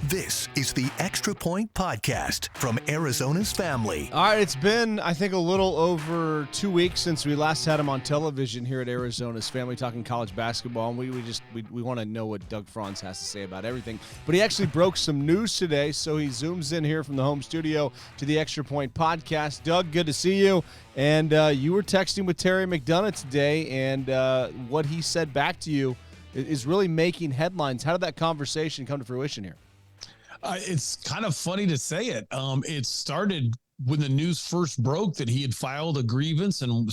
This is the Extra Point Podcast from Arizona's Family. All right, it's been, I think, a little over 2 weeks since we last had him on television here at Arizona's Family talking college basketball, and we want to know what Doug Franz has to say about everything. But he actually broke some news today, so he zooms in here from the home studio to the Extra Point Podcast. Doug, good to see you. And you were texting with Terry McDonough today, and what he said back to you is really making headlines. How did that conversation come to fruition here? It's kind of funny to say it. It started when the news first broke that he had filed a grievance and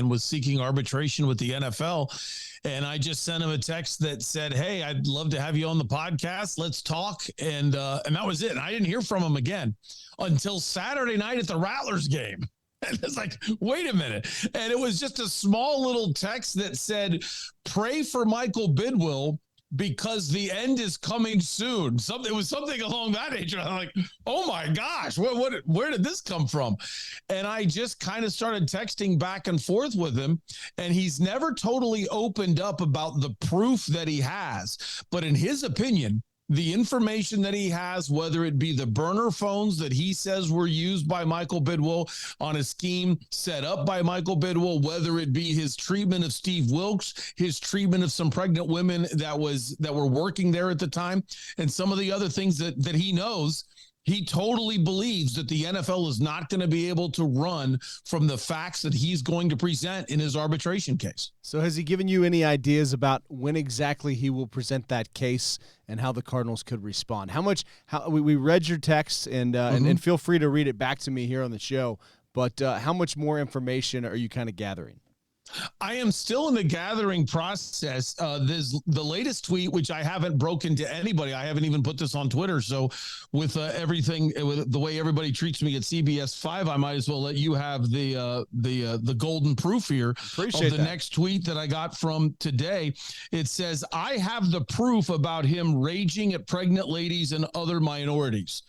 was seeking arbitration with the NFL. And I just sent him a text that said, "Hey, I'd love to have you on the podcast. Let's talk." And that was it. And I didn't hear from him again until Saturday night at the Rattlers game. And it's like, wait a minute. And it was just a small little text that said, "Pray for Michael Bidwill, because the end is coming soon." It was something along that nature. I'm like, oh my gosh, where did this come from? And I just kind of started texting back and forth with him, and he's never totally opened up about the proof that he has. But in his opinion, the information that he has, whether it be the burner phones that he says were used by Michael Bidwill on a scheme set up by Michael Bidwill, whether it be his treatment of Steve Wilkes, his treatment of some pregnant women that were working there at the time, and some of the other things that he knows, he totally believes that the NFL is not going to be able to run from the facts that he's going to present in his arbitration case. So has he given you any ideas about when exactly he will present that case and how the Cardinals could respond? We read your text and feel free to read it back to me here on the show, but how much more information are you kind of gathering? I am still in the gathering process. There's the latest tweet, which I haven't broken to anybody. I haven't even put this on Twitter. So with everything, with the way everybody treats me at CBS 5, I might as well let you have the golden proof here. Appreciate of the next tweet that I got from today. It says, "I have the proof about him raging at pregnant ladies and other minorities."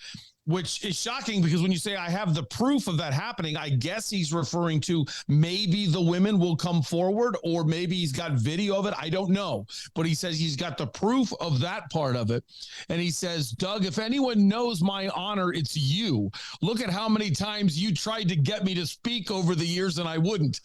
Which is shocking, because when you say I have the proof of that happening, I guess he's referring to maybe the women will come forward, or maybe he's got video of it. I don't know. But he says he's got the proof of that part of it. And he says, "Doug, if anyone knows my honor, it's you. Look at how many times you tried to get me to speak over the years and I wouldn't."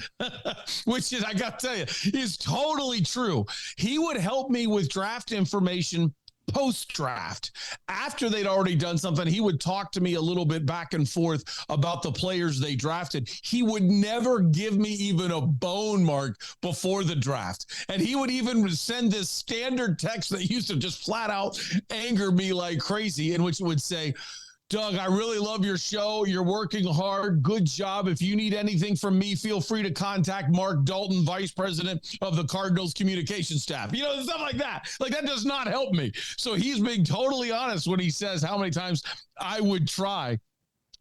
Which is, I got to tell you, is totally true. He would help me with draft information post-draft. After they'd already done something, he would talk to me a little bit back and forth about the players they drafted. He would never give me even a bone mark before the draft. And he would even send this standard text that used to just flat out anger me like crazy, in which it would say, "Doug, I really love your show. You're working hard. Good job. If you need anything from me, feel free to contact Mark Dalton, Vice President of the Cardinals communication staff." You know, stuff like that. Like, that does not help me. So he's being totally honest when he says how many times I would try.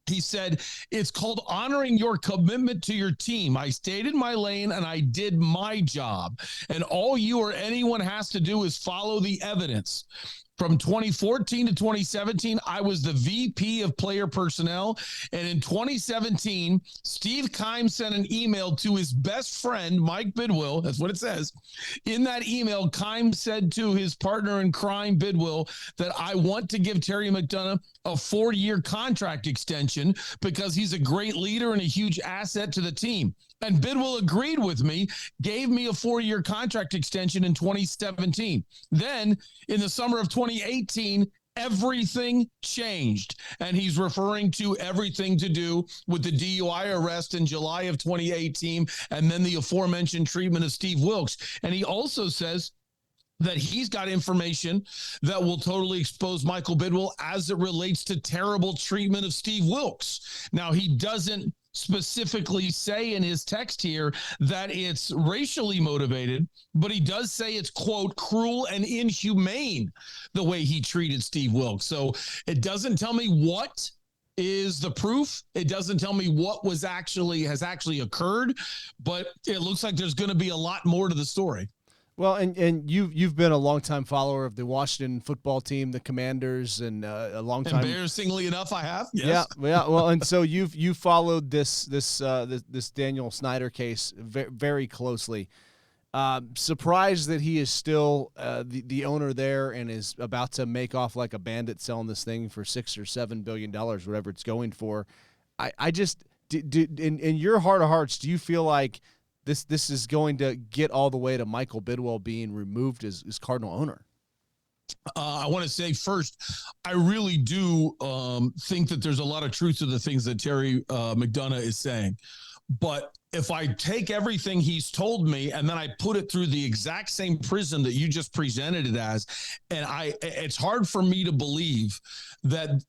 He said, "It's called honoring your commitment to your team. I stayed in my lane and I did my job. And all you or anyone has to do is follow the evidence. From 2014 to 2017, I was the VP of player personnel. And in 2017, Steve Keim sent an email to his best friend, Mike Bidwill." That's what it says. In that email, Keim said to his partner in crime, Bidwill, that "I want to give Terry McDonough a 4-year contract extension because he's a great leader and a huge asset to the team." And Bidwill agreed with me, gave me a 4-year contract extension in 2017. Then in the summer of 2018, everything changed. And he's referring to everything to do with the DUI arrest in July of 2018, and then the aforementioned treatment of Steve Wilkes. And he also says that he's got information that will totally expose Michael Bidwill as it relates to terrible treatment of Steve Wilkes. Now, he doesn't specifically say in his text here that it's racially motivated, but he does say it's, quote, cruel and inhumane the way he treated Steve Wilkes. So it doesn't tell me what is the proof. It doesn't tell me what has actually occurred, but it looks like there's going to be a lot more to the story. Well, and you've been a longtime follower of the Washington football team, the Commanders, and a long time. Embarrassingly enough, I have. Yes. Yeah. Well, and so you followed this Daniel Snyder case very closely. Surprised that he is still the owner there and is about to make off like a bandit selling this thing for $6 or $7 billion, whatever it's going for. I just in your heart of hearts, do you feel like this is going to get all the way to Michael Bidwill being removed as Cardinal owner? I want to say first, I really do think that there's a lot of truth to the things that Terry McDonough is saying. But if I take everything he's told me and then I put it through the exact same prism that you just presented it as, and it's hard for me to believe that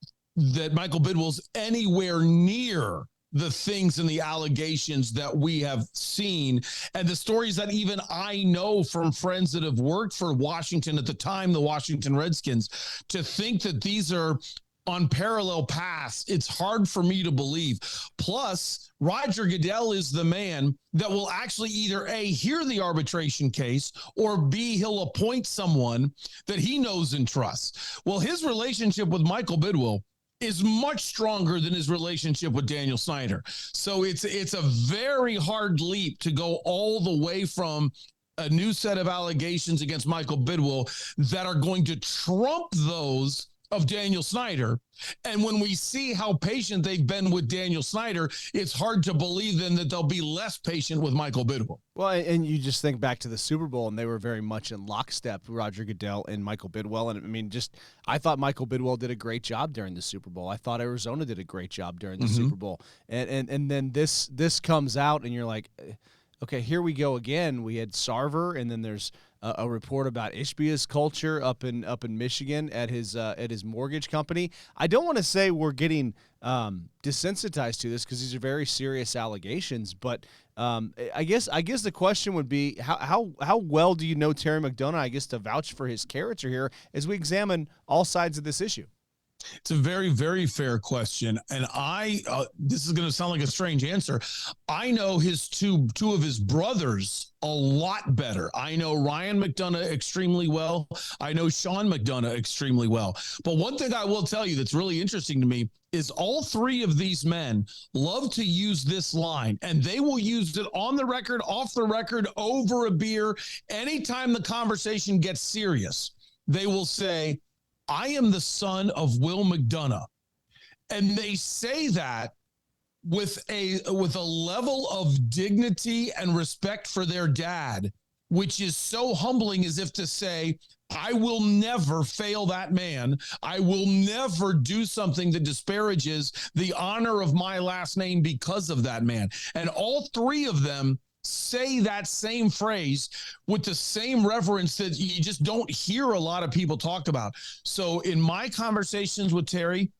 Michael Bidwill's anywhere near the things and the allegations that we have seen and the stories that even I know from friends that have worked for Washington at the time, the Washington Redskins, to think that these are on parallel paths. It's hard for me to believe. Plus, Roger Goodell is the man that will actually either A, hear the arbitration case, or B, he'll appoint someone that he knows and trusts. Well, his relationship with Michael Bidwill is much stronger than his relationship with Daniel Snyder. So it's a very hard leap to go all the way from a new set of allegations against Michael Bidwill that are going to trump those of Daniel Snyder. And when we see how patient they've been with Daniel Snyder, it's hard to believe then that they'll be less patient with Michael Bidwill. Well, and you just think back to the Super Bowl, and they were very much in lockstep, Roger Goodell and Michael Bidwill. And I mean, I thought Michael Bidwill did a great job during the Super Bowl. I thought Arizona did a great job during the Super Bowl. And then this comes out, and you're like, okay, here we go again. We had Sarver, and then there's a report about Ishbia's culture up in Michigan at his mortgage company. I don't want to say we're getting desensitized to this because these are very serious allegations, but I guess the question would be how well do you know Terry McDonough, I guess, to vouch for his character here as we examine all sides of this issue? It's a very, very fair question. And this is going to sound like a strange answer. I know his two of his brothers a lot better. I know Ryan McDonough extremely well. I know Sean McDonough extremely well. But one thing I will tell you that's really interesting to me is all three of these men love to use this line, and they will use it on the record, off the record, over a beer. Anytime the conversation gets serious, they will say, I am the son of Will McDonough. And they say that with a level of dignity and respect for their dad, which is so humbling, as if to say, I will never fail that man. I will never do something that disparages the honor of my last name because of that man. And all three of them say that same phrase with the same reverence that you just don't hear a lot of people talk about. So in my conversations with Terry,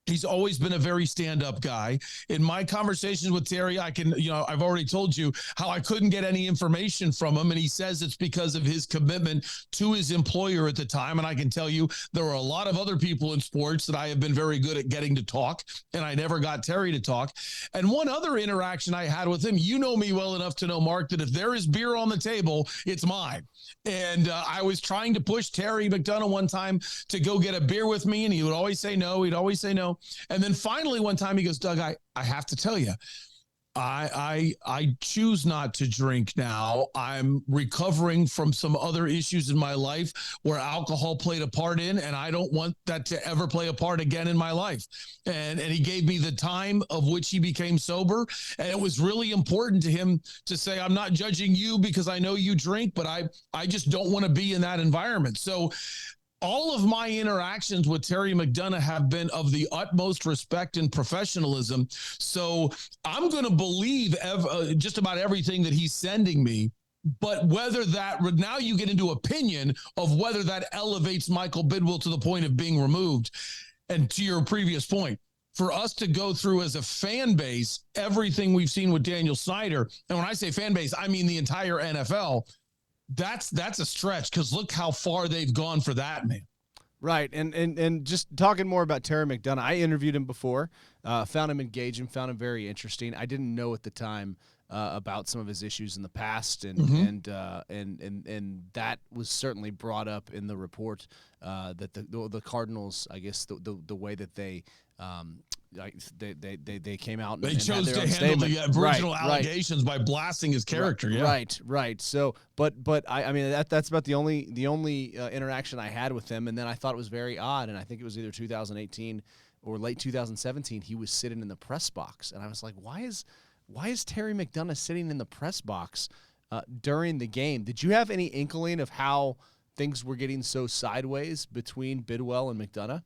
he's always been a very stand-up guy. In my conversations with Terry, I've already told you how I couldn't get any information from him. And he says it's because of his commitment to his employer at the time. And I can tell you there are a lot of other people in sports that I have been very good at getting to talk, and I never got Terry to talk. And one other interaction I had with him, you know me well enough to know, Mark, that if there is beer on the table, it's mine. And I was trying to push Terry McDonough one time to go get a beer with me, and he would always say no. He'd always say no. And then finally one time he goes, Doug, I have to tell you, I choose not to drink now. I'm recovering from some other issues in my life where alcohol played a part in, and I don't want that to ever play a part again in my life. And he gave me the time of which he became sober. And it was really important to him to say, I'm not judging you because I know you drink, but I just don't want to be in that environment. So all of my interactions with Terry McDonough have been of the utmost respect and professionalism. So I'm going to believe just about everything that he's sending me. But whether that, now you get into opinion of whether that elevates Michael Bidwill to the point of being removed. And to your previous point, for us to go through as a fan base everything we've seen with Daniel Snyder, and when I say fan base, I mean the entire NFL, that's a stretch, because look how far they've gone for that man. Right, and just talking more about Terry McDonough, I interviewed him before, found him engaging, found him very interesting. I didn't know at the time about some of his issues in the past, and and that was certainly brought up in the report that the Cardinals, I guess the way that they came out and they chose had to their own handle statement. the original allegations by blasting his character. Right. So, but I mean that's about the only interaction I had with him, and then I thought it was very odd, and I think it was either 2018 or late 2017. He was sitting in the press box, and I was like, why is Terry McDonough sitting in the press box during the game? Did you have any inkling of how things were getting so sideways between Bidwill and McDonough?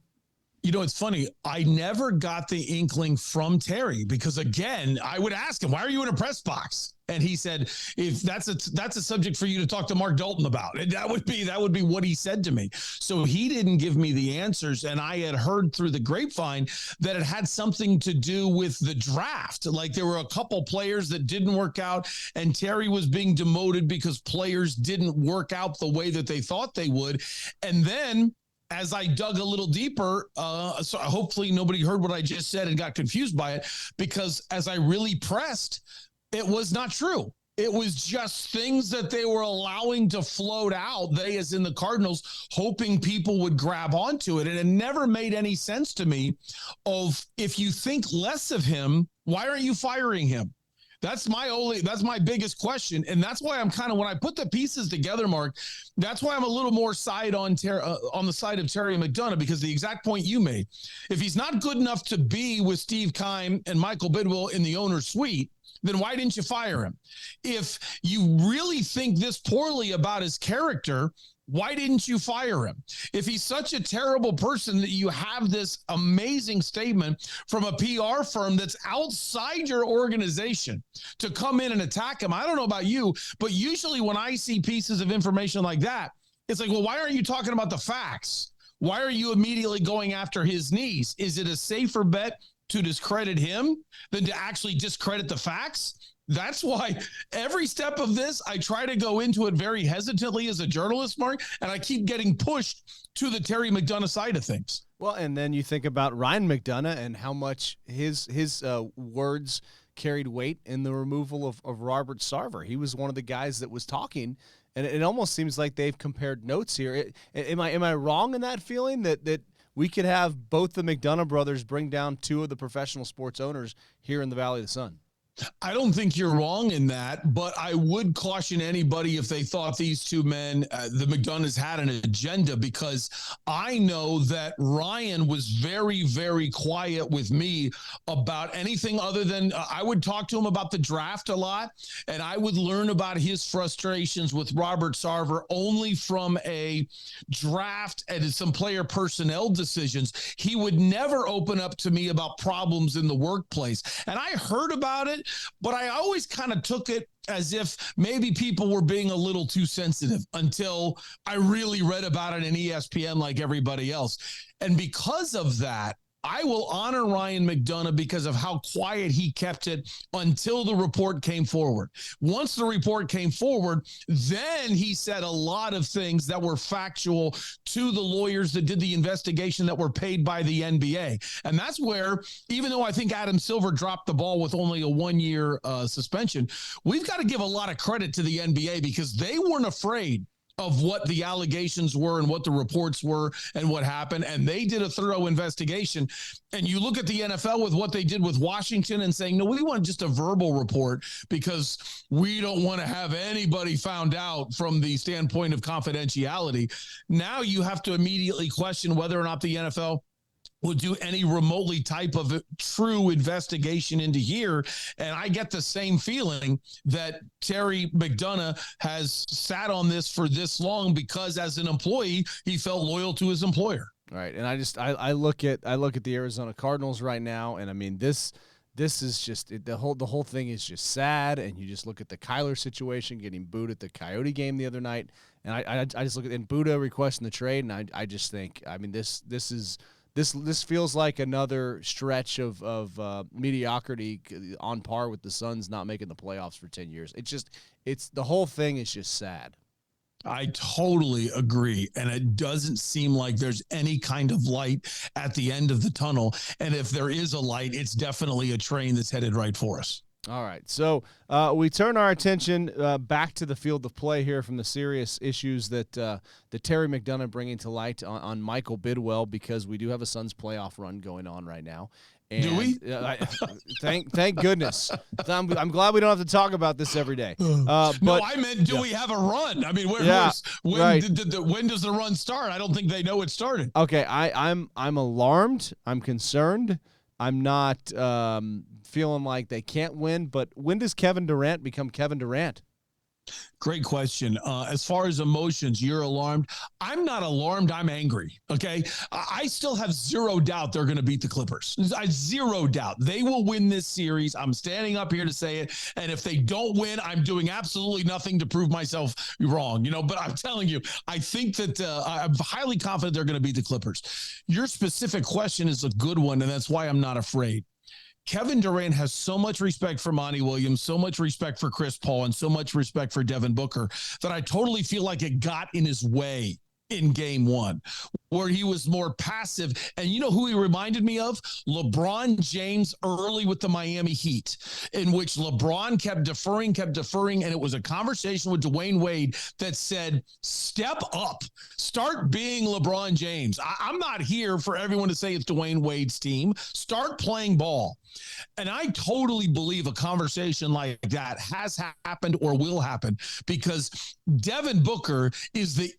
You know, it's funny. I never got the inkling from Terry because, again, I would ask him, why are you in a press box? And he said, if that's a subject for you to talk to Mark Dalton about. And that would be what he said to me. So he didn't give me the answers. And I had heard through the grapevine that it had something to do with the draft. Like there were a couple players that didn't work out, and Terry was being demoted because players didn't work out the way that they thought they would. And then as I dug a little deeper, so hopefully nobody heard what I just said and got confused by it, because as I really pressed, it was not true. It was just things that they were allowing to float out, they as in the Cardinals, hoping people would grab onto it. And it never made any sense to me of, if you think less of him, why aren't you firing him? That's my biggest question. And that's why I'm kind of, when I put the pieces together, Mark, that's why I'm a little more on the side of Terry McDonough, because the exact point you made, if he's not good enough to be with Steve Keim and Michael Bidwill in the owner's suite, then why didn't you fire him? If you really think this poorly about his character, why didn't you fire him? If he's such a terrible person that you have this amazing statement from a PR firm that's outside your organization to come in and attack him, I don't know about you, but usually when I see pieces of information like that, it's like, well, why aren't you talking about the facts? Why are you immediately going after his knees? Is it a safer bet to discredit him than to actually discredit the facts? That's why every step of this, I try to go into it very hesitantly as a journalist, Mark, and I keep getting pushed to the Terry McDonough side of things. Well, and then you think about Ryan McDonough and how much his words carried weight in the removal of Robert Sarver. He was one of the guys that was talking, and it almost seems like they've compared notes here. Am I wrong in that feeling that we could have both the McDonough brothers bring down two of the professional sports owners here in the Valley of the Sun? I don't think you're wrong in that, but I would caution anybody if they thought these two men, the McDonoughs, had an agenda, because I know that Ryan was very, very quiet with me about anything other than I would talk to him about the draft a lot, and I would learn about his frustrations with Robert Sarver only from a draft and some player personnel decisions. He would never open up to me about problems in the workplace. And I heard about it, but I always kind of took it as if maybe people were being a little too sensitive until I really read about it in ESPN like everybody else. And because of that, I will honor Ryan McDonough because of how quiet he kept it until the report came forward. Once the report came forward, then he said a lot of things that were factual to the lawyers that did the investigation that were paid by the NBA. And that's where, even though I think Adam Silver dropped the ball with only a 1-year suspension, we've got to give a lot of credit to the NBA because they weren't afraid of what the allegations were and what the reports were and what happened. And they did a thorough investigation. And you look at the NFL with what they did with Washington and saying, no, we want just a verbal report because we don't want to have anybody found out from the standpoint of confidentiality. Now you have to immediately question whether or not the NFL would do any remotely type of true investigation into here. And I get the same feeling that Terry McDonough has sat on this for this long because as an employee, he felt loyal to his employer. Right. And I look at the Arizona Cardinals right now, and I mean, this is just the whole thing is just sad. And you just look at the Kyler situation, getting booed at the Coyote game the other night. And I just look at, and Buddha requesting the trade. And I just think, I mean, this feels like another stretch of mediocrity on par with the Suns not making the playoffs for 10 years. It's the whole thing is just sad. I totally agree. And it doesn't seem like there's any kind of light at the end of the tunnel. And if there is a light, it's definitely a train that's headed right for us. All right, so we turn our attention back to the field of play here from the serious issues that Terry McDonough bringing to light on Michael Bidwill, because we do have a Suns playoff run going on right now. And, do we? Thank goodness. I'm glad we don't have to talk about this every day. But, no, I meant, do we have a run? I mean, when does the run start? I don't think they know it started. Okay, I'm alarmed. I'm concerned. I'm not feeling like they can't win. But when does Kevin Durant become Kevin Durant? Great question. As far as emotions, you're alarmed. I'm not alarmed. I'm angry. Okay. I still have zero doubt they're going to beat the Clippers. Zero doubt. They will win this series. I'm standing up here to say it. And if they don't win, I'm doing absolutely nothing to prove myself wrong. But I'm telling you, I think that I'm highly confident they're going to beat the Clippers. Your specific question is a good one, and that's why I'm not afraid. Kevin Durant has so much respect for Monty Williams, so much respect for Chris Paul, and so much respect for Devin Booker that I totally feel like it got in his way in game one, where he was more passive. And you know who he reminded me of? LeBron James early with the Miami Heat, in which LeBron kept deferring. And it was a conversation with Dwayne Wade that said, step up, start being LeBron James. I'm not here for everyone to say it's Dwayne Wade's team. Start playing ball. And I totally believe a conversation like that has happened or will happen, because Devin Booker is the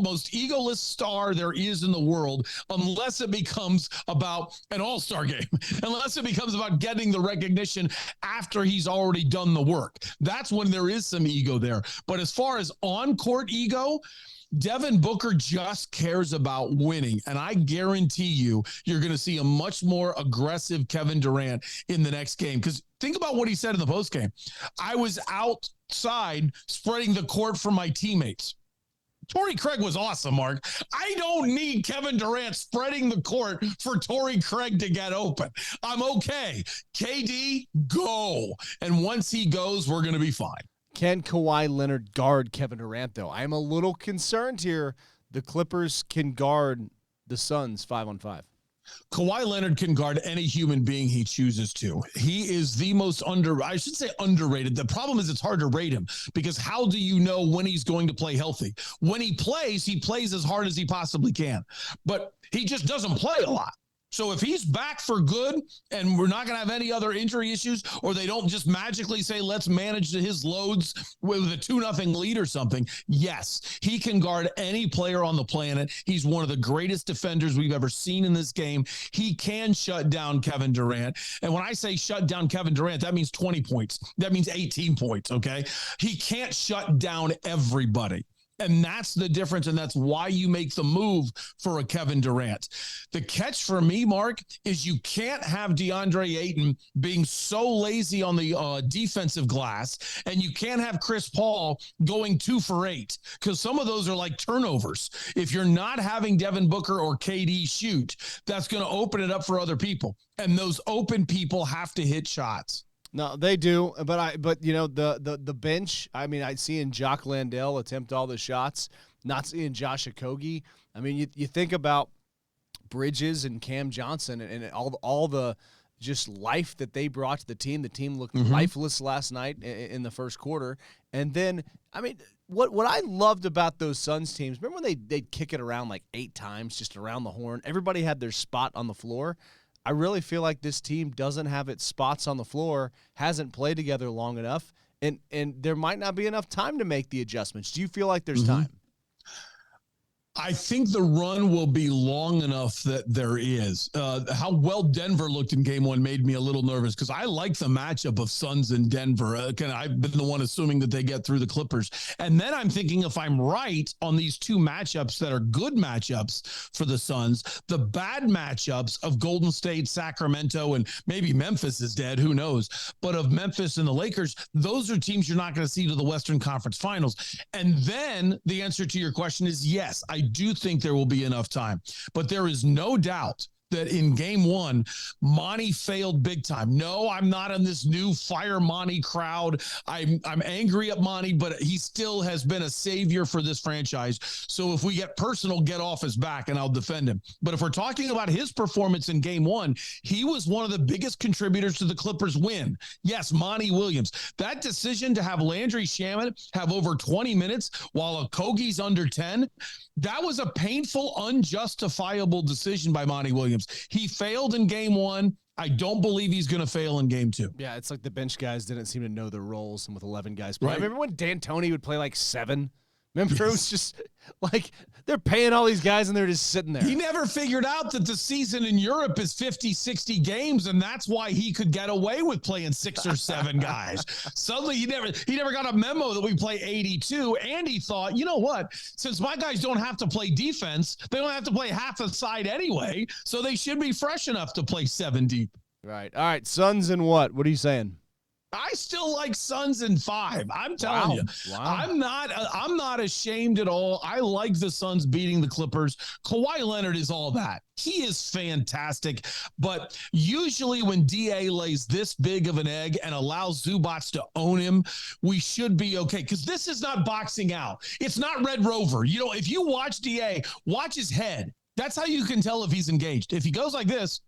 most egoless star there is in the world, unless it becomes about an all-star game, unless it becomes about getting the recognition after he's already done the work. That's when there is some ego there. But as far as on-court ego, Devin Booker just cares about winning, and I guarantee you're going to see a much more aggressive Kevin Durant in the next game. Because think about what he said in the postgame. I was outside spreading the court for my teammates. Torrey Craig was awesome, Mark. I don't need Kevin Durant spreading the court for Torrey Craig to get open. I'm okay. KD, go. And once he goes, we're going to be fine. Can Kawhi Leonard guard Kevin Durant, though? I'm a little concerned here. The Clippers can guard the Suns 5-on-5. Kawhi Leonard can guard any human being he chooses to. He is the most I should say underrated. The problem is it's hard to rate him, because how do you know when he's going to play healthy? When he plays as hard as he possibly can, but he just doesn't play a lot. So if he's back for good and we're not going to have any other injury issues, or they don't just magically say, let's manage his loads with a 2-0 lead or something, yes, he can guard any player on the planet. He's one of the greatest defenders we've ever seen in this game. He can shut down Kevin Durant. And when I say shut down Kevin Durant, that means 20 points. That means 18 points, okay? He can't shut down everybody. And that's the difference, and that's why you make the move for a Kevin Durant. The catch for me, Mark, is you can't have DeAndre Ayton being so lazy on the defensive glass, and you can't have Chris Paul going 2 for 8, because some of those are like turnovers. If you're not having Devin Booker or KD shoot, that's going to open it up for other people, and those open people have to hit shots. No, they do, but you know, the bench, I mean, I see in Jock Landale attempt all the shots, not seeing Josh Okogie. I mean, you think about Bridges and Cam Johnson and all the just life that they brought to the team. The team looked lifeless last night in the first quarter. And then, I mean, what I loved about those Suns teams, remember when they'd kick it around like 8 times just around the horn? Everybody had their spot on the floor. I really feel like this team doesn't have its spots on the floor, hasn't played together long enough, and there might not be enough time to make the adjustments. Do you feel like there's time? I think the run will be long enough that there is. How well Denver looked in game 1 made me a little nervous, because I like the matchup of Suns and Denver. I've been the one assuming that they get through the Clippers. And then I'm thinking, if I'm right on these 2 matchups that are good matchups for the Suns, the bad matchups of Golden State, Sacramento, and maybe Memphis is dead, who knows? But of Memphis and the Lakers, those are teams you're not going to see to the Western Conference Finals. And then the answer to your question is yes, I do think there will be enough time, but there is no doubt that in game one, Monty failed big time. No, I'm not in this new fire Monty crowd. I'm angry at Monty, but he still has been a savior for this franchise. So if we get personal, get off his back and I'll defend him. But if we're talking about his performance in game one, he was one of the biggest contributors to the Clippers win. Yes, Monty Williams. That decision to have Landry Shamet have over 20 minutes while Okogie's under 10, that was a painful, unjustifiable decision by Monty Williams. He failed in game one. I don't believe he's going to fail in game two. Yeah, it's like the bench guys didn't seem to know their roles, and with 11 guys playing. Right. Remember when D'Antoni would play like 7? Remember, It was just like they're paying all these guys and they're just sitting there. He never figured out that the season in Europe is 50, 60 games, and that's why he could get away with playing 6 or 7 guys. Suddenly, he never got a memo that we play 82, and he thought, you know what? Since my guys don't have to play defense, they don't have to play half a side anyway, so they should be fresh enough to play 7 deep. Right. All right, Suns and what? What are you saying? I still like Suns in 5. I'm telling you. Wow. I'm not ashamed at all. I like the Suns beating the Clippers. Kawhi Leonard is all that. He is fantastic. But usually when DA lays this big of an egg and allows Zubats to own him, we should be okay. Because this is not boxing out. It's not Red Rover. You know, if you watch DA, watch his head. That's how you can tell if he's engaged. If he goes like this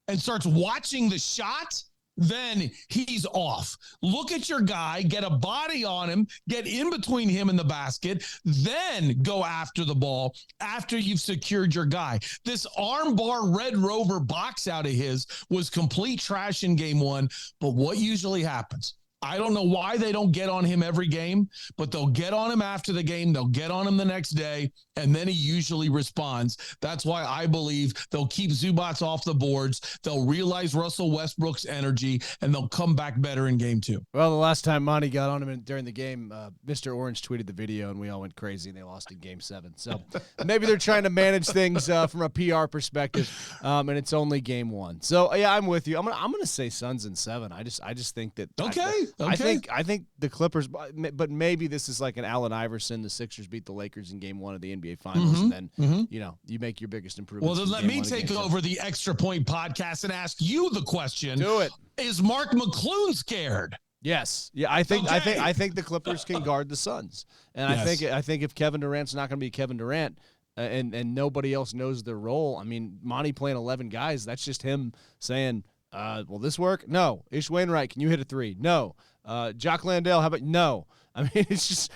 and starts watching the shot, then he's off. Look at your guy, get a body on him, get in between him and the basket, then go after the ball after you've secured your guy. This armbar Red Rover box out of his was complete trash in game one, but what usually happens? I don't know why they don't get on him every game, but they'll get on him after the game. They'll get on him the next day, and then he usually responds. That's why I believe they'll keep Zubats off the boards. They'll realize Russell Westbrook's energy, and they'll come back better in game two. Well, the last time Monty got on him during the game, Mr. Orange tweeted the video, and we all went crazy, and they lost in game 7. So maybe they're trying to manage things from a PR perspective, and it's only game 1. So, yeah, I'm with you. I'm gonna say Suns in 7. I just think that Okay. I think the Clippers, but maybe this is like an Allen Iverson. The Sixers beat the Lakers in game 1 of the NBA Finals, and then you make your biggest improvement. Well, then let me take over the Extra Point podcast and ask you the question. Do it. Is Mark McClune scared? Yes. Yeah, I think the Clippers can guard the Suns, and yes. I think if Kevin Durant's not going to be Kevin Durant, and nobody else knows their role. I mean, Monty playing 11 guys. That's just him saying, will this work? No. Ish Wainwright, can you hit a 3? No. Jock Landale, how about no? I mean, it's just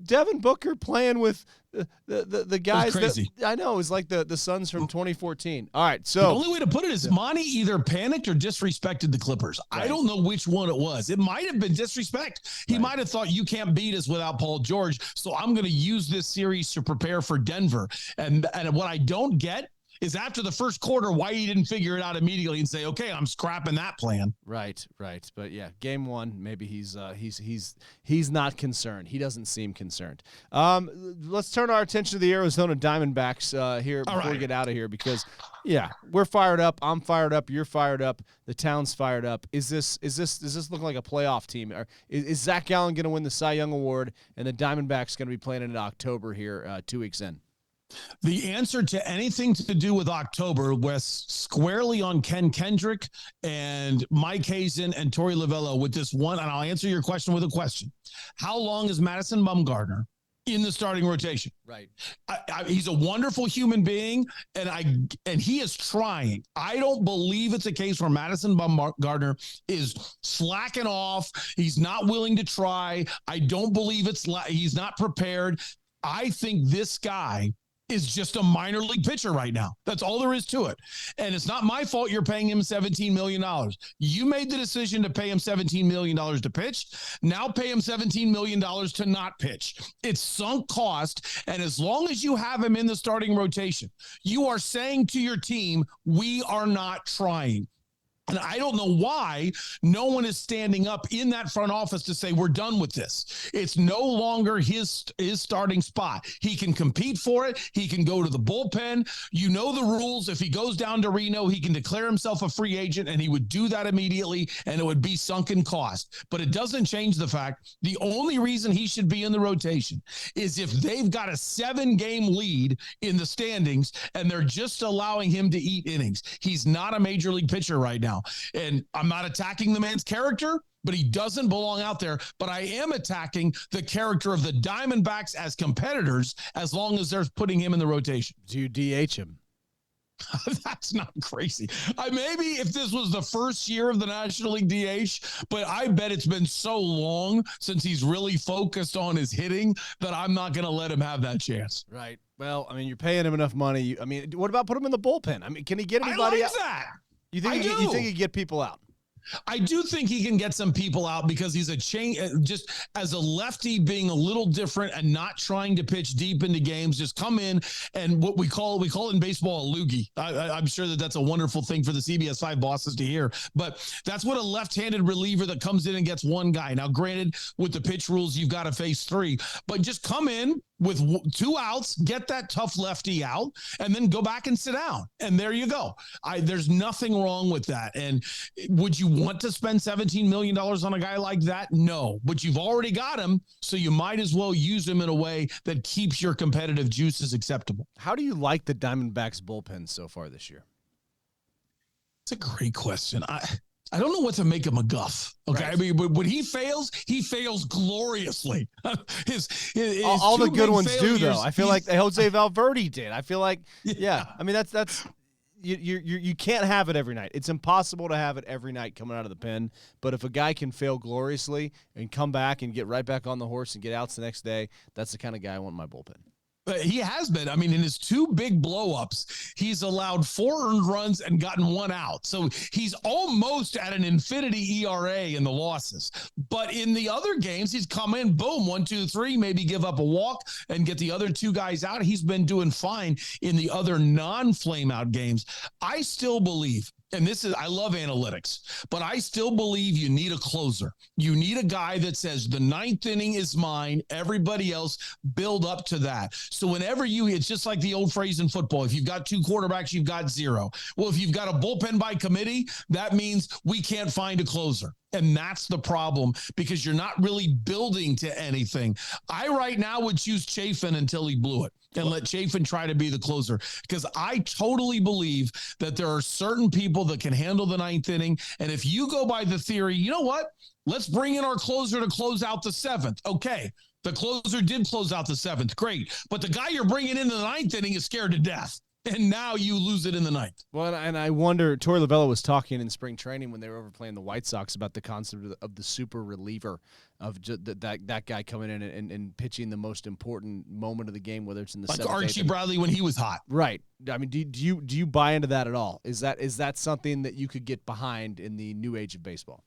Devin Booker playing with the guys. Crazy. That I know is like the Suns from 2014. All right, so the only way to put it is Monty either panicked or disrespected the Clippers. Right. I don't know which one it was. It might have been disrespect. He might have thought you can't beat us without Paul George, so I'm going to use this series to prepare for Denver. And what I don't get is after the first quarter, why he didn't figure it out immediately and say, okay, I'm scrapping that plan. Right. But yeah, game 1, maybe he's not concerned. He doesn't seem concerned. Let's turn our attention to the Arizona Diamondbacks here before we get out of here, because we're fired up. I'm fired up. You're fired up. The town's fired up. Does this look like a playoff team? Or is Zach Gallen going to win the Cy Young Award, and the Diamondbacks going to be playing in October here 2 weeks in? The answer to anything to do with October was squarely on Ken Kendrick and Mike Hazen and Torey Lovullo with this one, and I'll answer your question with a question. How long is Madison Bumgarner in the starting rotation? Right. He's a wonderful human being, and he is trying. I don't believe it's a case where Madison Bumgarner is slacking off. He's not willing to try. I don't believe he's not prepared. I think this guy is just a minor league pitcher right now. That's all there is to it. And it's not my fault you're paying him $17 million. You made the decision to pay him $17 million to pitch. Now pay him $17 million to not pitch. It's sunk cost. And as long as you have him in the starting rotation, you are saying to your team, we are not trying. And I don't know why no one is standing up in that front office to say, we're done with this. It's no longer his starting spot. He can compete for it. He can go to the bullpen. You know the rules. If he goes down to Reno, he can declare himself a free agent, and he would do that immediately, and it would be sunken cost. But it doesn't change the fact the only reason he should be in the rotation is if they've got a 7-game lead in the standings, and they're just allowing him to eat innings. He's not a major league pitcher right now. And I'm not attacking the man's character, but he doesn't belong out there. But I am attacking the character of the Diamondbacks as competitors as long as they're putting him in the rotation. Do you DH him? That's not crazy. Maybe if this was the first year of the National League DH, but I bet it's been so long since he's really focused on his hitting that I'm not going to let him have that chance. Right. Well, I mean, you're paying him enough money. I mean, what about put him in the bullpen? I mean, can he get anybody out? That. You think he get people out? I do think he can get some people out because he's just as a lefty being a little different and not trying to pitch deep into games, just come in and what we call it in baseball a loogie. I'm sure that's a wonderful thing for the CBS 5 bosses to hear, but that's what a left-handed reliever that comes in and gets one guy. Now, granted, with the pitch rules, you've got to face 3, but just come in with 2 outs, get that tough lefty out, and then go back and sit down. And there you go. There's nothing wrong with that. And would you want to spend $17 million on a guy like that? No, but you've already got him, so you might as well use him in a way that keeps your competitive juices acceptable. How do you like the Diamondbacks bullpen so far this year? It's a great question. I don't know what to make of McGuff. Okay. Right. I mean, when he fails gloriously. his all the good ones do, though. I feel like Jose Valverde did. I feel like, yeah. I mean, that's you can't have it every night. It's impossible to have it every night coming out of the pen. But if a guy can fail gloriously and come back and get right back on the horse and get outs the next day, that's the kind of guy I want in my bullpen. But he has been. I mean, in his 2 big blow-ups, he's allowed 4 earned runs and gotten 1 out. So he's almost at an infinity ERA in the losses. But in the other games, he's come in, boom, 1, 2, 3, maybe give up a walk and get the other 2 guys out. He's been doing fine in the other non-flame-out games. I still believe, and I love analytics, but I still believe you need a closer. You need a guy that says the 9th inning is mine. Everybody else build up to that. So whenever it's just like the old phrase in football, if you've got 2 quarterbacks, you've got 0. Well, if you've got a bullpen by committee, that means we can't find a closer. And that's the problem because you're not really building to anything. I right now would choose Chafin until he blew it and let Chafin try to be the closer because I totally believe that there are certain people that can handle the 9th inning. And if you go by the theory, you know what? Let's bring in our closer to close out the 7th. Okay. The closer did close out the 7th. Great. But the guy you're bringing into the 9th inning is scared to death. And now you lose it in the 9th. Well, and I wonder, Torey Lovullo was talking in spring training when they were over playing the White Sox about the concept of the super reliever, of that guy coming in and pitching the most important moment of the game, whether it's in the like 7th, Archie Bradley when he was hot. Right. I mean, do you buy into that at all? Is that something that you could get behind in the new age of baseball?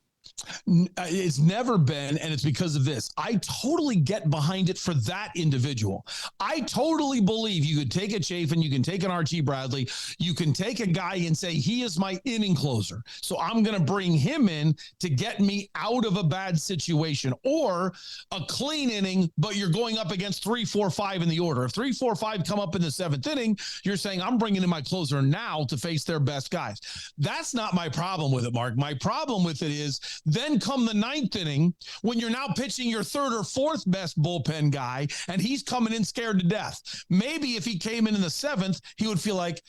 It's never been, and it's because of this. I totally get behind it for that individual. I totally believe you could take a Chafin, you can take an Archie Bradley, you can take a guy and say, he is my inning closer. So I'm going to bring him in to get me out of a bad situation or a clean inning, but you're going up against 3, 4, 5 in the order. If 3, 4, 5 come up in the 7th inning, you're saying, I'm bringing in my closer now to face their best guys. That's not my problem with it, Mark. My problem with it is then come the 9th inning when you're now pitching your 3rd or 4th best bullpen guy and he's coming in scared to death. Maybe if he came in the 7th, he would feel like,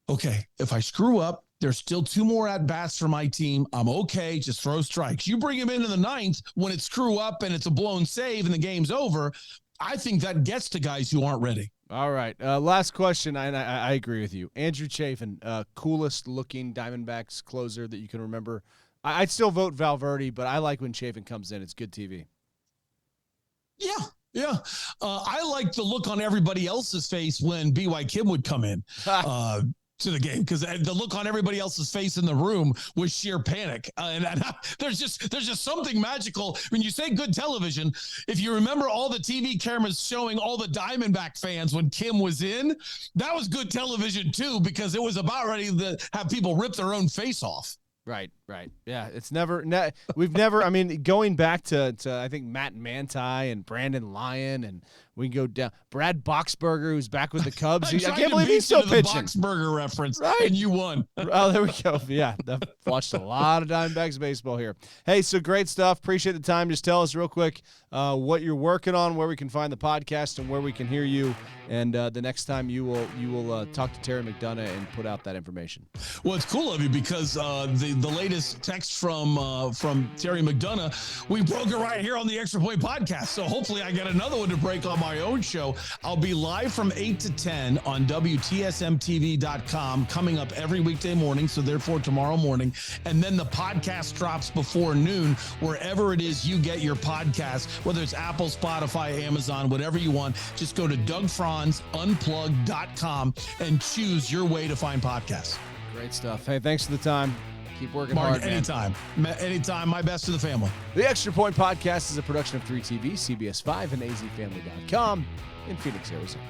okay, if I screw up, there's still 2 more at-bats for my team. I'm okay. Just throw strikes. You bring him into the 9th when it's screw up and it's a blown save and the game's over. I think that gets to guys who aren't ready. All right. Last question, and I agree with you. Andrew Chafin, coolest looking Diamondbacks closer that you can remember. I'd still vote Valverde, but I like when Chafin comes in. It's good TV. Yeah. I like the look on everybody else's face when B.Y. Kim would come in to the game because the look on everybody else's face in the room was sheer panic. And there's just something magical when you say good television. If you remember all the TV cameras showing all the Diamondback fans when Kim was in, that was good television too because it was about ready to have people rip their own face off. Right. Yeah, it's we've never, I mean, going back to I think Matt Manti and Brandon Lyon, and we can go down. Brad Boxberger, who's back with the Cubs. I can't believe he's still pitching. Boxberger reference, right? And you won. Oh, there we go. Yeah, I've watched a lot of Diamondbacks baseball here. Hey, so great stuff. Appreciate the time. Just tell us real quick what you're working on, where we can find the podcast, and where we can hear you. And the next time you will talk to Terry McDonough and put out that information. Well, it's cool of you because the latest text from Terry McDonough, we broke it right here on the Extra Point podcast. So hopefully I get another one to break on my own show. I'll be live from 8 to 10 on WTSMTV.com coming up every weekday morning. So therefore tomorrow morning. And then the podcast drops before noon, wherever it is you get your podcast, whether it's Apple, Spotify, Amazon, whatever you want. Just go to DougFranzUnplugged.com and choose your way to find podcasts. Great stuff. Hey, thanks for the time. Keep working Mark, hard, man. Anytime. My best to the family. The Extra Point Podcast is a production of 3TV, CBS 5, and AZFamily.com in Phoenix, Arizona.